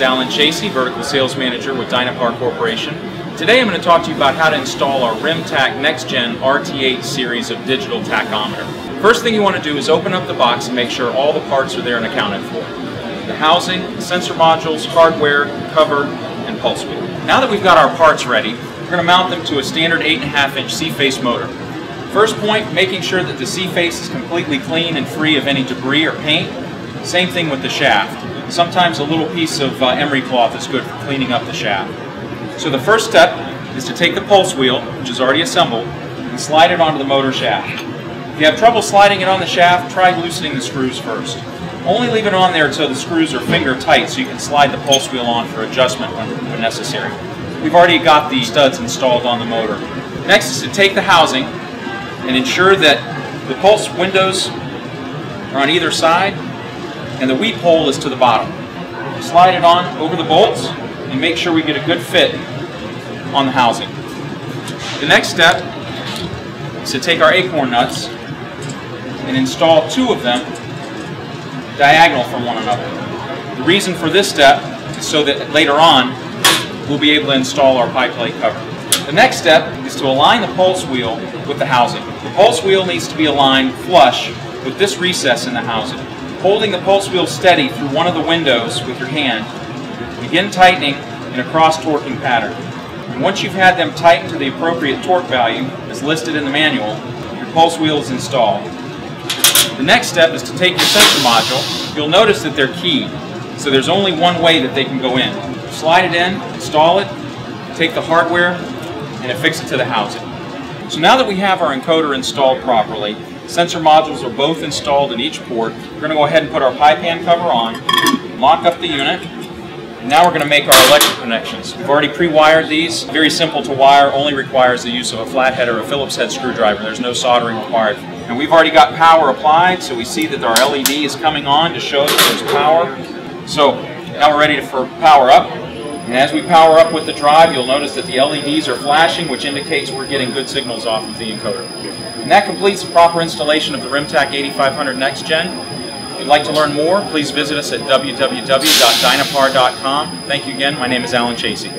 Alan Chasey, Vertical Sales Manager with Dynapar Corporation. Today I'm going to talk to you about how to install our RIM Tach NexGen RT8 series of digital tachometer. First thing you want to do is open up the box and make sure all the parts are there and accounted for. The housing, sensor modules, hardware, cover, and pulse wheel. Now that we've got our parts ready, we're going to mount them to a standard 8.5-inch C-face motor. First point, making sure that the C-face is completely clean and free of any debris or paint. Same thing with the shaft. Sometimes a little piece of emery cloth is good for cleaning up the shaft. So the first step is to take the pulse wheel, which is already assembled, and slide it onto the motor shaft. If you have trouble sliding it on the shaft, try loosening the screws first. Only leave it on there until the screws are finger tight so you can slide the pulse wheel on for adjustment when necessary. We've already got the studs installed on the motor. Next is to take the housing and ensure that the pulse windows are on either side and the weep hole is to the bottom. Slide it on over the bolts and make sure we get a good fit on the housing. The next step is to take our Acorn nuts and install 2 of them diagonal from one another. The reason for this step is so that later on we'll be able to install our pie plate cover. The next step is to align the pulse wheel with the housing. The pulse wheel needs to be aligned flush with this recess in the housing. Holding the pulse wheel steady through one of the windows with your hand, begin tightening in a cross-torquing pattern. And once you've had them tightened to the appropriate torque value, as listed in the manual, your pulse wheel is installed. The next step is to take your sensor module. You'll notice that they're keyed, so there's only one way that they can go in. Slide it in, install it, take the hardware, and affix it to the housing. So now that we have our encoder installed properly, sensor modules are both installed in each port. We're going to go ahead and put our pie pan cover on, lock up the unit, and now we're going to make our electric connections. We've already pre-wired these. Very simple to wire, only requires the use of a flathead or a Phillips head screwdriver. There's no soldering required. And we've already got power applied, so we see that our LED is coming on to show that there's power. So now we're ready for power up. And as we power up with the drive, you'll notice that the LEDs are flashing, which indicates we're getting good signals off of the encoder. And that completes the proper installation of the RIM Tach 8500 NexGen. If you'd like to learn more, please visit us at www.dynapar.com. Thank you again. My name is Alan Chasey.